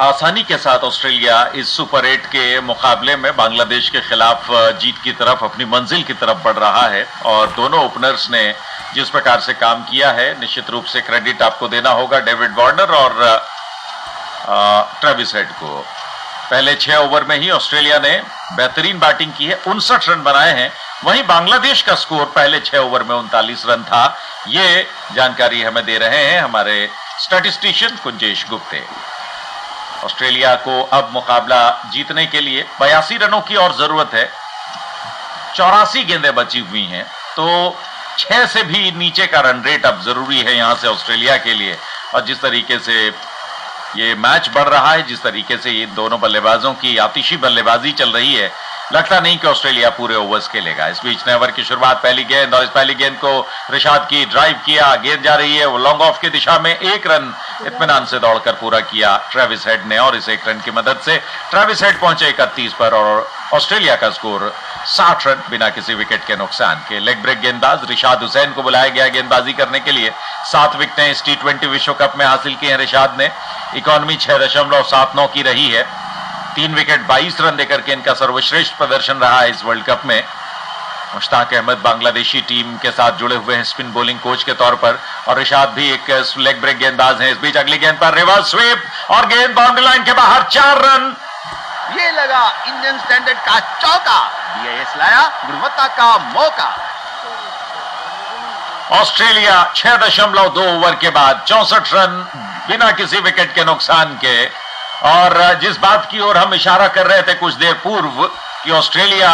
आसानी के साथ ऑस्ट्रेलिया इस सुपर 8 के मुकाबले में बांग्लादेश के खिलाफ जीत की तरफ, अपनी मंजिल की तरफ बढ़ रहा है। और दोनों ओपनर्स ने जिस प्रकार से काम किया है, निश्चित रूप से क्रेडिट आपको देना होगा डेविड वार्नर और ट्रेविस हेड को। पहले 6 ओवर में ही ऑस्ट्रेलिया ने बेहतरीन बैटिंग की है, 59 रन बनाए हैं। वहीं बांग्लादेश का स्कोर पहले 6 ओवर में 39 रन था। ये जानकारी हमें दे रहे हैं हमारे स्टैटिस्टिशियन कुंजेश गुप्ते। ऑस्ट्रेलिया को अब मुकाबला जीतने के लिए 82 रनों की और जरूरत है। 84 गेंदें बची हुई हैं, तो 6 से भी नीचे का रन रेट अब जरूरी है यहां से ऑस्ट्रेलिया के लिए। और जिस तरीके से ये मैच बढ़ रहा है, जिस तरीके से ये दोनों बल्लेबाजों की आतिशी बल्लेबाजी चल रही है, लगता नहीं कि ऑस्ट्रेलिया पूरे ओवर्स खेलेगा। इस बीच ने ओवर की शुरुआत पहली गेंद, और इस पहली गेंद को रिशाद की ड्राइव किया, गेंद जा रही है वो लॉन्ग ऑफ की दिशा में। 1 रन इत्मीनान से दौड़कर पूरा किया ट्रेविस हेड ने, और इस 1 रन की मदद से ट्रेविस हेड पहुंचे 31 पर और ऑस्ट्रेलिया का स्कोर 60 रन बिना किसी विकेट के नुकसान के। लेग ब्रेक गेंदबाज रिशाद हुसैन को बुलाया गया गेंदबाजी करने के लिए। 7 विकेटें इस T20 विश्व कप में हासिल की हैं रिशाद ने। इकॉनमी 6.79 की रही है। 3 विकेट 22 रन देकर के इनका सर्वश्रेष्ठ प्रदर्शन रहा है इस वर्ल्ड कप में। मुश्ताक अहमद बांग्लादेशी टीम के साथ जुड़े हुए हैं स्पिन बॉलिंग कोच के तौर पर, और रिशाद भी एक लेग ब्रेक गेंदबाज हैं। इस बीच अगली गेंद पर रिवर्स स्वीप और गेंद बाउंड्री लाइन के बाहर, 4 रन। ये लगा इंडियन स्टैंडर्ड का चौका, BIS लाया गुणवत्ता का मौका। ऑस्ट्रेलिया 6.2 ओवर के बाद 64 रन बिना किसी विकेट के नुकसान के। और जिस बात की ओर हम इशारा कर रहे थे कुछ देर पूर्व कि ऑस्ट्रेलिया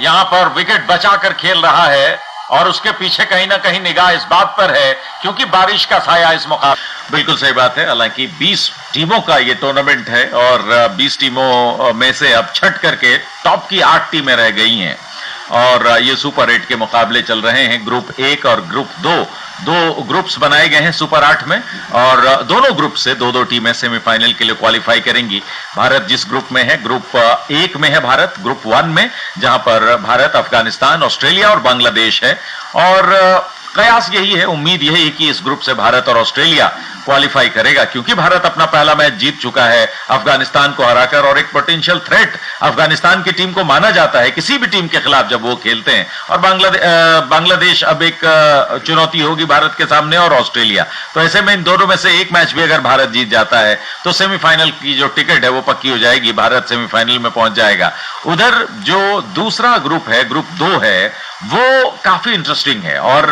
यहां पर विकेट बचाकर खेल रहा है, और उसके पीछे कहीं ना कहीं निगाह इस बात पर है क्योंकि बारिश का साया इस मुकाबले। बिल्कुल सही बात है। हालांकि 20 टीमों का ये टूर्नामेंट है और 20 टीमों में से अब छट करके टॉप की 8 टीमें रह गई हैं, और ये सुपर 8 के मुकाबले चल रहे हैं। ग्रुप 1 और ग्रुप 2, 2 ग्रुप्स बनाए गए हैं सुपर 8 में, और दोनों ग्रुप से 2-2 टीमें सेमीफाइनल के लिए क्वालिफाई करेंगी। भारत जिस ग्रुप में है, ग्रुप 1 में है भारत, ग्रुप 1 में, जहां पर भारत, अफगानिस्तान, ऑस्ट्रेलिया और बांग्लादेश है। और कयास यही है, उम्मीद यही है कि इस ग्रुप से भारत और ऑस्ट्रेलिया क्वालिफाई करेगा, क्योंकि भारत अपना पहला मैच जीत चुका है अफगानिस्तान को हराकर, और एक पोटेंशियल थ्रेट अफगानिस्तान की टीम को माना जाता है किसी भी टीम के खिलाफ जब वो खेलते हैं। और बांग्लादेश अब एक चुनौती होगी भारत के सामने, और ऑस्ट्रेलिया। तो ऐसे में इन दोनों में से एक मैच भी अगर भारत जीत जाता है तो सेमीफाइनल की जो टिकट है वो पक्की हो जाएगी, भारत सेमीफाइनल में पहुंच जाएगा। उधर जो दूसरा ग्रुप है, ग्रुप 2 है, वो काफी इंटरेस्टिंग है और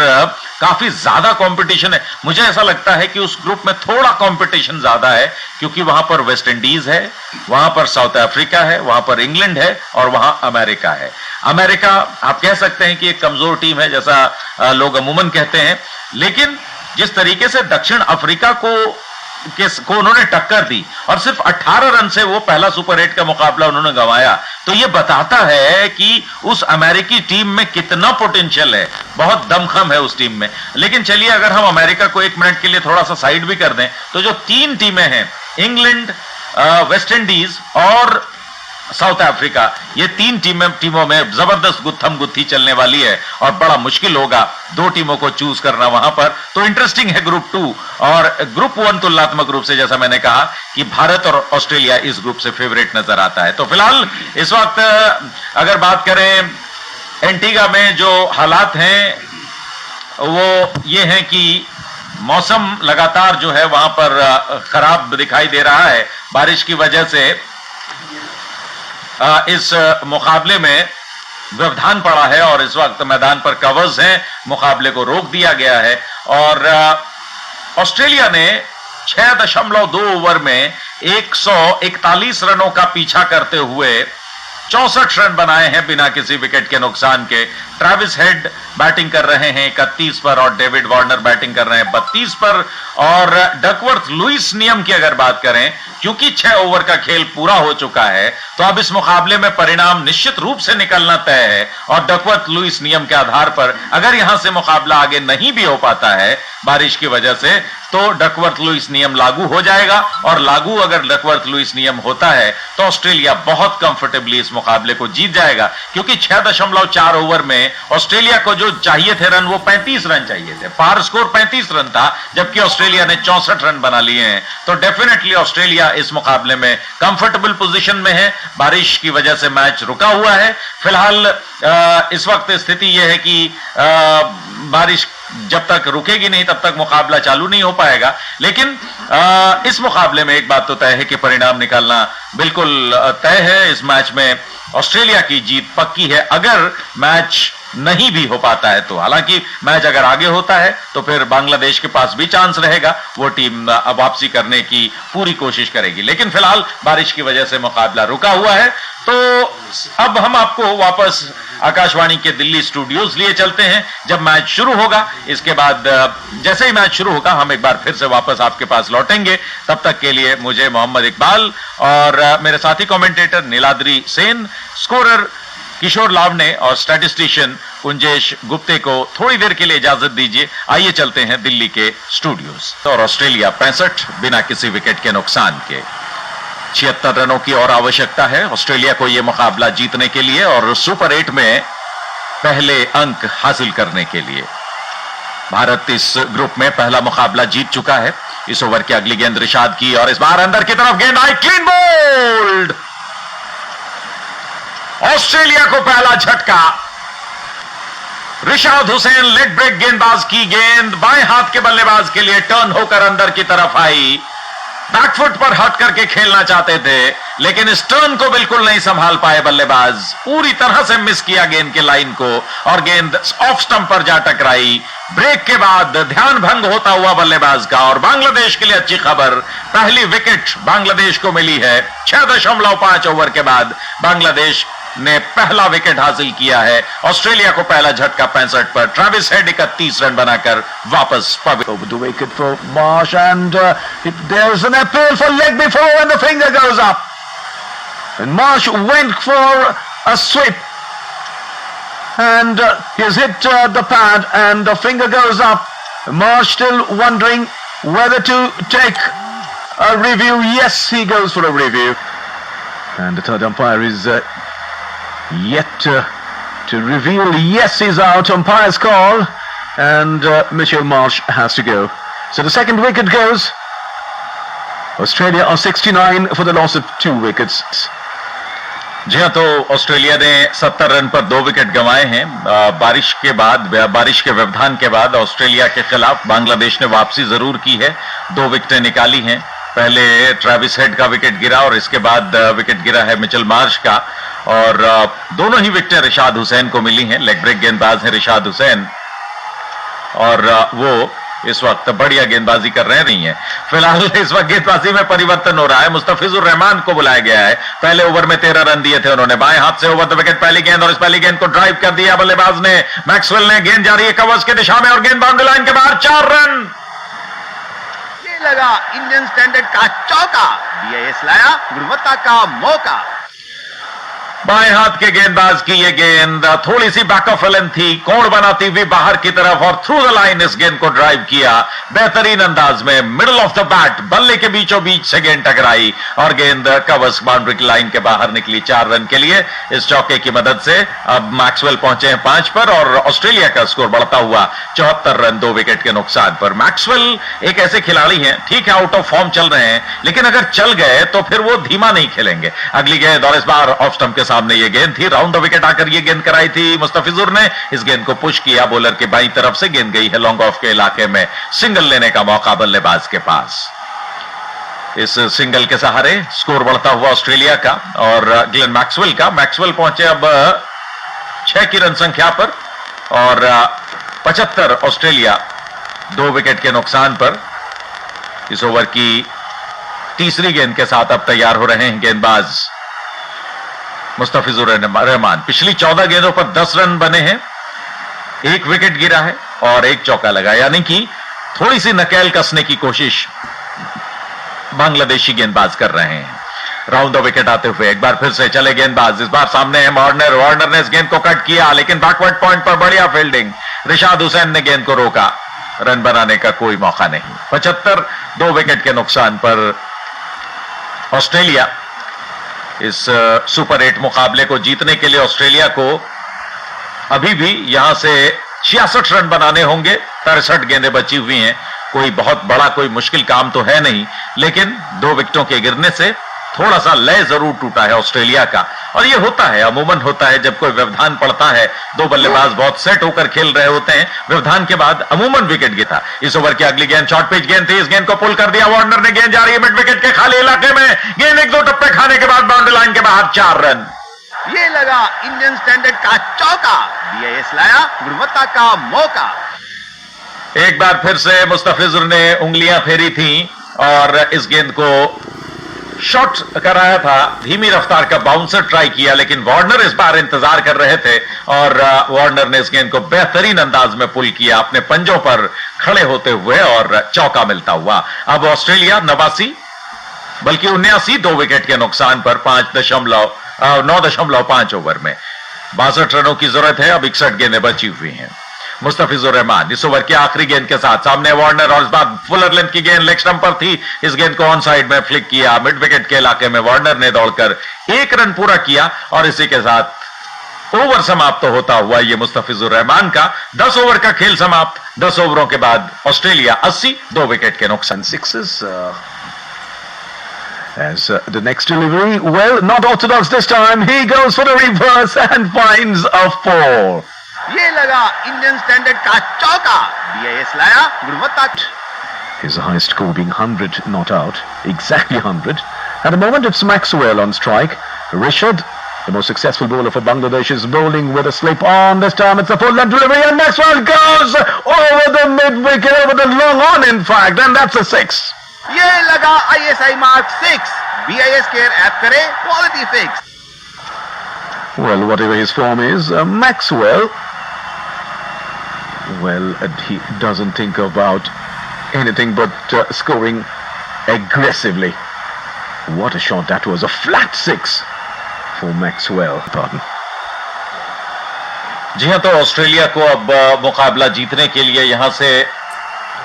काफी ज्यादा कंपटीशन है। मुझे ऐसा लगता है कि उस ग्रुप में थोड़ा कंपटीशन ज्यादा है, क्योंकि वहां पर वेस्ट इंडीज है, वहां पर साउथ अफ्रीका है, वहां पर इंग्लैंड है, और वहां अमेरिका है। अमेरिका आप कह सकते हैं कि एक कमजोर टीम है, जैसा लोग अमूमन कहते हैं, लेकिन जिस तरीके से दक्षिण अफ्रीका को उन्होंने टक्कर दी और सिर्फ 18 रन से वो पहला सुपर 8 का मुकाबला उन्होंने गंवाया, तो ये बताता है कि उस अमेरिकी टीम में कितना पोटेंशियल है, बहुत दमखम है उस टीम में। लेकिन चलिए, अगर हम अमेरिका को 1 मिनट के लिए थोड़ा सा साइड भी कर दें, तो जो 3 टीमें हैं, इंग्लैंड, वेस्ट इंडीज और साउथ अफ्रीका, ये 3 टीमों में जबरदस्त गुत्थम गुत्थी चलने वाली है, और बड़ा मुश्किल होगा 2 टीमों को चूज करना वहां पर। तो इंटरेस्टिंग है ग्रुप 2, और ग्रुप 1 तुलनात्मक रूप से, जैसा मैंने कहा, कि भारत और ऑस्ट्रेलिया इस ग्रुप से फेवरेट नजर आता है। तो फिलहाल इस वक्त अगर बात करें एंटीगा में जो हालात हैं वो ये हैं कि मौसम लगातार जो है वहां पर खराब दिखाई दे रहा है। बारिश की वजह से इस मुकाबले में व्यवधान पड़ा है, और इस वक्त मैदान पर कवर्स हैं, मुकाबले को रोक दिया गया है। और ऑस्ट्रेलिया ने 6.2 ओवर में 141 रनों का पीछा करते हुए 64 रन बनाए हैं बिना किसी विकेट के नुकसान के। ट्रेविस हेड बैटिंग कर रहे हैं 31 पर, और डेविड वार्नर बैटिंग कर रहे हैं 32 पर। और डकवर्थ लुइस नियम की अगर बात करें, क्योंकि 6 ओवर का खेल पूरा हो चुका है, तो अब इस मुकाबले में परिणाम निश्चित रूप से निकलना तय है। और डकवर्थ लुइस नियम के आधार पर अगर यहां से मुकाबला आगे नहीं भी हो पाता है बारिश की वजह से, तो डकवर्थ लुइस नियम लागू हो जाएगा, और लागू अगर डकवर्थ लुइस नियम होता है तो ऑस्ट्रेलिया बहुत कंफर्टेबली इस मुकाबले को जीत जाएगा, क्योंकि 6.4 ओवर में ऑस्ट्रेलिया को जो चाहिए थे रन, वो 35 रन चाहिए थे। पार स्कोर 35 रन था, जबकि ऑस्ट्रेलिया ने 64 रन बना लिए हैं। तो डेफिनेटली ऑस्ट्रेलिया ऑस्ट्रेलिया इस मुकाबले में कंफर्टेबल पोजीशन में है, बारिश की वजह से मैच रुका हुआ है। फिलहाल इस वक्त स्थिति यह है कि बारिश जब तक रुकेगी नहीं तब तक मुकाबला चालू नहीं हो पाएगा। लेकिन इस मुकाबले में एक बात तो तय है कि परिणाम निकालना बिल्कुल तय है। इस मैच में ऑस्ट्रेलिया की जीत पक्की है अगर मैच नहीं भी हो पाता है तो। हालांकि मैच अगर आगे होता है तो फिर बांग्लादेश के पास भी चांस रहेगा, वो टीम वापसी करने की पूरी कोशिश करेगी। लेकिन फिलहाल बारिश की वजह से मुकाबला रुका हुआ है। तो अब हम आपको वापस आकाशवाणी के दिल्ली स्टूडियोज लिए चलते हैं जब मैच शुरू होगा। इसके बाद जैसे ही मैच शुरू होगा हम एक बार फिर से वापस आपके पास लौटेंगे। तब तक के लिए मुझे मोहम्मद इकबाल और मेरे साथी कमेंटेटर नीलाद्री सेन, स्कोरर किशोर लावने और स्टैटिस्टिशियन कुंजेश गुप्ते को थोड़ी देर के लिए इजाजत दीजिए। आइए चलते हैं दिल्ली के स्टूडियोज। और ऑस्ट्रेलिया 65 बिना किसी विकेट के नुकसान के। 76 रनों की और आवश्यकता है ऑस्ट्रेलिया को यह मुकाबला जीतने के लिए और सुपर 8 में पहले अंक हासिल करने के लिए। भारत इस ग्रुप में पहला मुकाबला जीत चुका है। इस ओवर की अगली गेंद रिशाद की और इस बार अंदर की तरफ गेंद आई, क्लीन बोल्ड। ऑस्ट्रेलिया को पहला झटका। रिशाद हुसैन लेग ब्रेक गेंदबाज की गेंद बाएं हाथ के बल्लेबाज के लिए टर्न होकर अंदर की तरफ आई। बैकफुट पर हट करके खेलना चाहते थे लेकिन इस टर्न को बिल्कुल नहीं संभाल पाए बल्लेबाज, पूरी तरह से मिस किया गेंद के लाइन को और गेंद ऑफ स्टंप पर जा टकराई। ब्रेक के बाद ध्यान भंग होता हुआ बल्लेबाज का। और बांग्लादेश के लिए अच्छी खबर, पहली विकेट बांग्लादेश को मिली है। 6.5 ओवर के बाद बांग्लादेश ने पहला विकेट हासिल किया है। ऑस्ट्रेलिया को पहला झटका 65 पर। ट्रेविस हेड 31 रन बनाकर वापस Over the wicket for Marsh, and there's an appeal for leg before when the finger goes up. And Marsh went for a sweep, and he's hit the pad, and the finger goes up. Marsh still wondering whether to take a review. Yes, he goes for a review, and the third umpire is yet to reveal. Yes, he's out. Umpire's call, and Mitchell Marsh has to go. So the second wicket goes. Australia are 69 for the loss of 2 wickets. जी हाँ, तो Australia ने 70 run पर 2 wicket गंवाए हैं। बारिश के बाद, बारिश के व्यवधान के बाद ऑस्ट्रेलिया के खिलाफ बांग्लादेश ने वापसी जरूर की है। 2 विकेटें निकाली हैं। पहले ट्रेविस हेड का विकेट गिरा और इसके बाद विकेट गिरा है मिचेल मार्श का। और दोनों ही विकेटें रिशाद हुसैन को मिली हैं। लेग ब्रेक गेंदबाज है रिशाद हुसैन और वो इस वक्त बढ़िया गेंदबाजी कर रहे नहीं है। फिलहाल इस वक्त गेंदबाजी में परिवर्तन हो रहा है। मुस्तफिजुर रहमान को बुलाया गया है। पहले ओवर में 13 रन दिए थे उन्होंने। बाएं हाथ से ओवर द विकेट पहली गेंद और इस पहली गेंद को ड्राइव कर दिया बल्लेबाज ने। मैक्सवेल ने गेंद जारी है कवर्स की दिशा में और गेंद बाउंड्री लाइन के बाहर। 4 रन। ये लगा इंडियन स्टैंडर्ड का चौका। बीआईएस लाया गुणवत्ता का मौका। बाएं हाथ के गेंदबाज की ये गेंद थोड़ी सी बैक ऑफ एलन थी, कोण बनाती हुई बाहर की तरफ और थ्रू द लाइन इस गेंद को ड्राइव किया बेहतरीन अंदाज में। मिडिल ऑफ द बैट बल्ले के बीचों बीच से गेंद टकराई और गेंद कवर्स बाउंड्री की लाइन के बाहर निकली। 4 रन के लिए इस चौके की मदद से अब मैक्सवेल पहुंचे हैं 5 पर और ऑस्ट्रेलिया का स्कोर बढ़ता हुआ 74 रन 2 विकेट के नुकसान पर। मैक्सवेल एक ऐसे खिलाड़ी हैं, ठीक है आउट ऑफ फॉर्म चल रहे हैं, लेकिन अगर चल गए तो फिर वो धीमा नहीं खेलेंगे। अगली गेंद और इस बार ऑफ स्टंप के सामने ये गेंद थी। राउंड द विकेट आकर ये गेंद कराई थी मुस्तफिजुर ने। इस गेंद को पुश किया बॉलर के बाईं तरफ से। गेंद गई है लॉन्ग ऑफ के इलाके में। सिंगल लेने का मौका बल्लेबाज के पास। इस सिंगल के सहारे स्कोर बढ़ता हुआ ऑस्ट्रेलिया का और ग्लेन मैक्सवेल का। मैक्सवेल पहुंचे अब 6 की रन संख्या पर और 75 ऑस्ट्रेलिया 2 विकेट के नुकसान पर। इस ओवर की तीसरी गेंद के साथ अब तैयार हो रहे हैं गेंदबाज मुस्तफिजुर रहमान। पिछली 14 गेंदों पर 10 रन बने हैं, 1 विकेट गिरा है और 1 चौका लगा, यानी कि थोड़ी सी नकेल कसने की कोशिश बांग्लादेशी गेंदबाज कर रहे हैं। राउंड द विकेट आते हुए एक बार फिर से चले गेंदबाज। इस बार सामने है वार्नर ने इस गेंद को कट किया लेकिन बैकवर्ड पॉइंट पर बढ़िया फील्डिंग। रिशाद हुसैन ने गेंद को रोका, रन बनाने का कोई मौका नहीं। 75 2 विकेट के नुकसान पर ऑस्ट्रेलिया इस सुपर 8 मुकाबले को जीतने के लिए ऑस्ट्रेलिया को अभी भी यहां से 66 रन बनाने होंगे। 63 गेंदें बची हुई हैं कोई बहुत बड़ा कोई मुश्किल काम तो है नहीं, लेकिन 2 विकेटों के गिरने से थोड़ा सा लय जरूर टूटा है ऑस्ट्रेलिया का। और ये होता है, अमूमन होता है, जब कोई व्यवधान पड़ता है, 2 बल्लेबाज बहुत सेट होकर खेल रहे होते हैं, व्यवधान के बाद अमूमन विकेट गिरता। इस ओवर की अगली गेंद शॉर्ट पिच गेंद थी, इस गेंद को पुल कर दिया वार्नर ने, गेंद जा रही है मिड विकेट के खाली इलाके में, गेंद 1-2 टप्पे खाने के बाद बाउंड्री लाइन के बाहर 4 रन। ये लगा इंडियन स्टैंडर्ड का चौका, बीआईएस लाया गुणवत्ता का मौका। एक बार फिर से मुस्तफिजुर ने उंगलियां फेरी थी और इस गेंद को शॉट कराया था, धीमी रफ्तार का बाउंसर ट्राई किया, लेकिन वार्नर इस बार इंतजार कर रहे थे और वार्नर ने इस गेंद को बेहतरीन अंदाज में पुल किया अपने पंजों पर खड़े होते हुए और चौका मिलता हुआ। अब ऑस्ट्रेलिया 89 बल्कि 79 2 विकेट के नुकसान पर 9.5 ओवर में 62 रनों की जरूरत है। अब 61 गेंदें बची हुई हैं। मुस्तफिजुर रहमान इस ओवर की आखिरी गेंद के साथ, सामने वार्नर और इस बार फुलर लेंथ की गेंद लेग स्टंप पर थी, इस गेंद को ऑन साइड में फ्लिक किया, मिड विकेट के इलाके में वार्नर ने दौड़कर 1 रन पूरा किया और इसी के साथ ओवर समाप्त होता हुआ ये मुस्तफिजुर रहमान का 10 ओवर का खेल समाप्त। 10 ओवरों के बाद ऑस्ट्रेलिया 80 2 विकेट के नुकसान। Sixes. As the next delivery, well, not orthodox this time. He goes for the reverse and finds a 4. ये लगा इंडियन स्टैंडर्ड का चौका, बीआईएस लाया गुणवत्ता। His highest score being 100 not out, exactly 100. At the moment it's Maxwell on strike. Rishad, the most successful bowler for Bangladesh, is bowling with a slip on. This time it's a full length delivery and Maxwell goes over the mid wicket, over the long on in fact, and that's a 6. ये लगा ISI mark 6, BIS care app करे quality fix. Well, whatever his form is, Maxwell, well, he doesn't think about anything but scoring aggressively. What a shot that was, a flat 6 for Maxwell. Pardon. जी हां, तो Australia को अब मुकाबला जीतने के लिए यहां से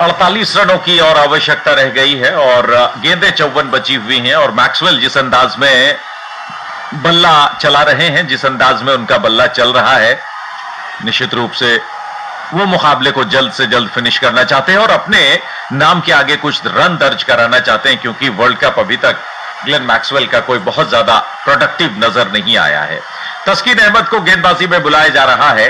48 रनों की और आवश्यकता रह गई है और गेंदें 54 बची हुई हैं और मैक्सवेल जिस अंदाज में बल्ला चला रहे हैं, जिस अंदाज में उनका बल्ला चल रहा है, निश्चित रूप से वो मुकाबले को जल्द से जल्द फिनिश करना चाहते हैं और अपने नाम के आगे कुछ रन दर्ज कराना चाहते हैं, क्योंकि वर्ल्ड कप अभी तक ग्लेन मैक्सवेल का कोई बहुत ज्यादा प्रोडक्टिव नजर नहीं आया है। तस्कीन अहमद को गेंदबाजी में बुलाया जा रहा है।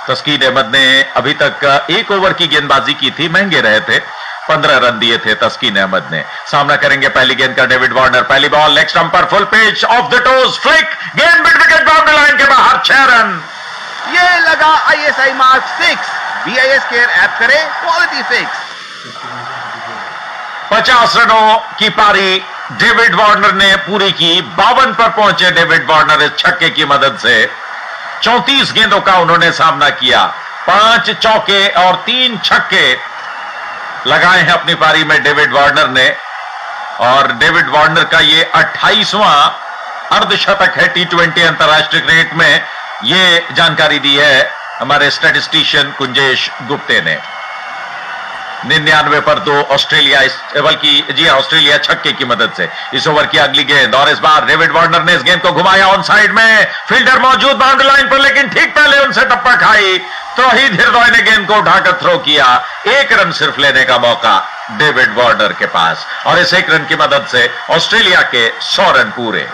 तस्कीन अहमद ने अभी तक 1 ओवर की गेंदबाजी की थी, महंगे रहे थे, 15 रन दिए थे तस्कीन अहमद ने। सामना करेंगे पहली गेंद का डेविड वार्नर, पहली बॉल लेग स्टंप पर, full pitch of the toes flick, गेंद मिड विकेट बाउंड्री लाइन के बाहर 6 रन। ये लगा ISI mark 6, BIS care app करे क्वालिटी फिक्स। 50 रनों की पारी डेविड वार्नर ने पूरी की। 52 पर पहुंचे डेविड वार्नर इस छक्के की मदद से। 34 गेंदों का उन्होंने सामना किया, 5 चौके और 3 छक्के लगाए हैं अपनी पारी में डेविड वार्नर ने और डेविड वार्नर का ये 28वां अर्धशतक है T20 अंतर्राष्ट्रीय क्रिकेट में। ये जानकारी दी है हमारे स्टैटिस्टिशियन कुंजेश गुप्ते ने। 99 पर 2 ऑस्ट्रेलिया, बल्कि जी ऑस्ट्रेलिया छक्के की मदद से। इस ओवर की अगली गेंद और इस बार डेविड वार्नर ने इस गेंद को घुमाया ऑन साइड में, फील्डर मौजूद बाउंड्री लाइन पर, लेकिन ठीक पहले उनसे टप्पा खाई तौहीद हिरदोय ने गेंद को उठाकर थ्रो किया। 1 रन सिर्फ लेने का मौका डेविड वार्नर के पास और इस 1 रन की मदद से ऑस्ट्रेलिया के 100 रन पूरे।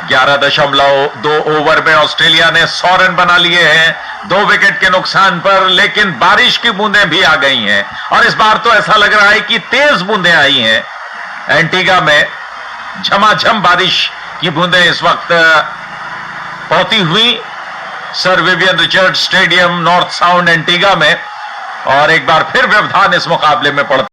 11.2 ओवर में ऑस्ट्रेलिया ने 100 रन बना लिए हैं 2 विकेट के नुकसान पर, लेकिन बारिश की बूंदें भी आ गई हैं और इस बार तो ऐसा लग रहा है कि तेज बूंदें आई हैं। एंटीगा में झमाझम बारिश की बूंदें इस वक्त पड़ती हुई sir Vivian Richard stadium north sound Antigua में, और एक बार फिर व्यवधान इस मुकाबले में पड़ता